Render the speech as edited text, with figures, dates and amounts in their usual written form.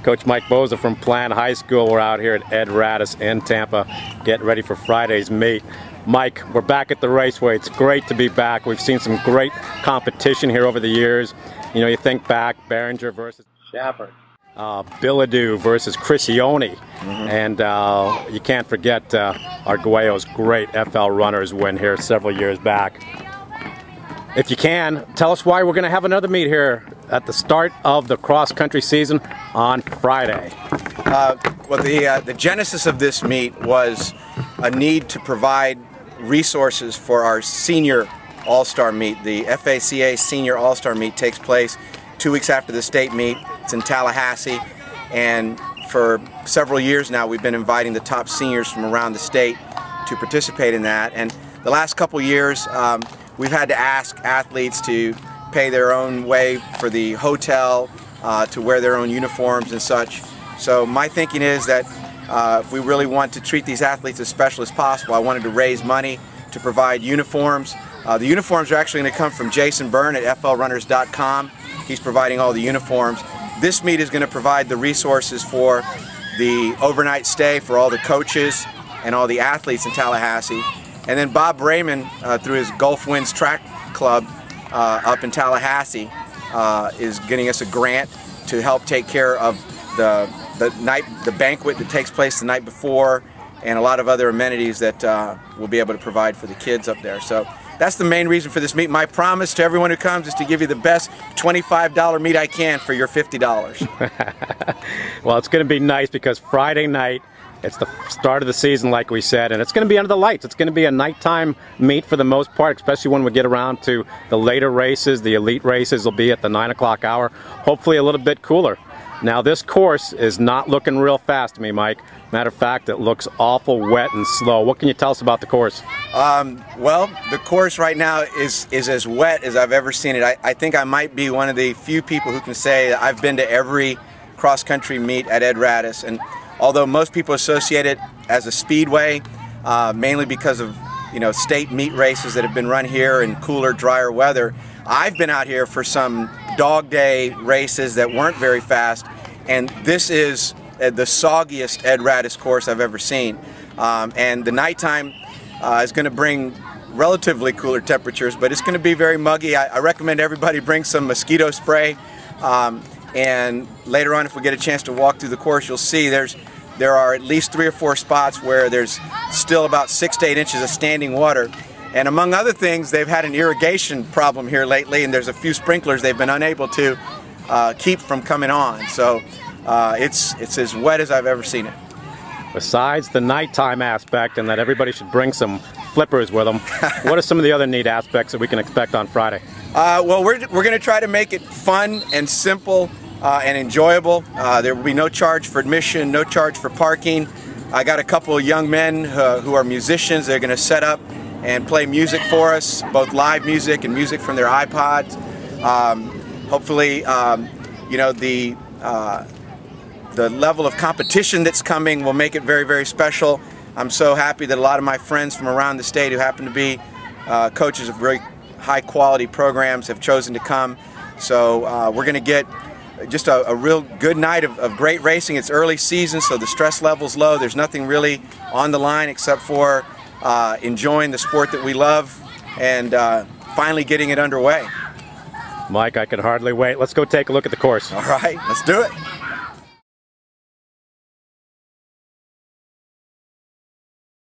Coach Mike Boza from Plan High School. We're out here at Ed Radis in Tampa, getting ready for Friday's meet. Mike, we're back at the raceway. It's great to be back. We've seen some great competition here over the years. You know, you think back, Behringer versus Shepard, Bilodeau versus Crisione, and you can't forget Arguello's great FL Runners win here several years back. If you can, tell us why we're going to have another meet here at the start of the cross-country season on Friday. Well, the genesis of this meet was a need to provide resources for our senior all-star meet. The FACA Senior All-Star Meet takes place 2 weeks after the state meet. It's in Tallahassee, and for several years now we've been inviting the top seniors from around the state to participate in that. And the last couple years we've had to ask athletes to pay their own way for the hotel, to wear their own uniforms and such. So my thinking is that if we really want to treat these athletes as special as possible, I wanted to raise money to provide uniforms. The uniforms are actually going to come from Jason Byrne at flrunners.com. He's providing all the uniforms. This meet is going to provide the resources for the overnight stay for all the coaches and all the athletes in Tallahassee. And then Bob Raymond, through his Gulf Winds Track Club up in Tallahassee, is getting us a grant to help take care of the banquet that takes place the night before, and a lot of other amenities that we'll be able to provide for the kids up there. So that's the main reason for this meet. My promise to everyone who comes is to give you the best $25 meet I can for your $50. Well, it's going to be nice because Friday night, it's the start of the season, like we said, and it's going to be under the lights. It's going to be a nighttime meet for the most part, especially when we get around to the later races. The elite races will be at the 9 o'clock hour, hopefully a little bit cooler. Now, this course is not looking real fast to me, Mike. Matter of fact, it looks awful wet and slow. What can you tell us about the course? Well, the course right now is as wet as I've ever seen it. I think I might be one of the few people who can say that I've been to every cross-country meet at Ed Radis. And although most people associate it as a speedway, mainly because of state meet races that have been run here in cooler, drier weather, I've been out here for some dog day races that weren't very fast, and this is the soggiest Ed Radis course I've ever seen. And the nighttime is going to bring relatively cooler temperatures, but it's going to be very muggy. I recommend everybody bring some mosquito spray. And later on, if we get a chance to walk through the course, you'll see there are at least 3 or 4 spots where there's still about 6 to 8 inches of standing water. And among other things, they've had an irrigation problem here lately, and there's a few sprinklers they've been unable to keep from coming on. So it's as wet as I've ever seen it. Besides the nighttime aspect and that everybody should bring some flippers with them, what are some of the other neat aspects that we can expect on Friday? Well, we're going to try to make it fun and simple and enjoyable. There will be no charge for admission, no charge for parking. I got a couple of young men who are musicians. They're going to set up and play music for us, both live music and music from their iPods. Hopefully, the level of competition that's coming will make it very, very special. I'm so happy that a lot of my friends from around the state who happen to be coaches of very high-quality programs have chosen to come. So we're going to get just a real good night of great racing. It's early season, so the stress level's low. There's nothing really on the line except for enjoying the sport that we love and finally getting it underway. Mike, I can hardly wait. Let's go take a look at the course. All right, let's do it.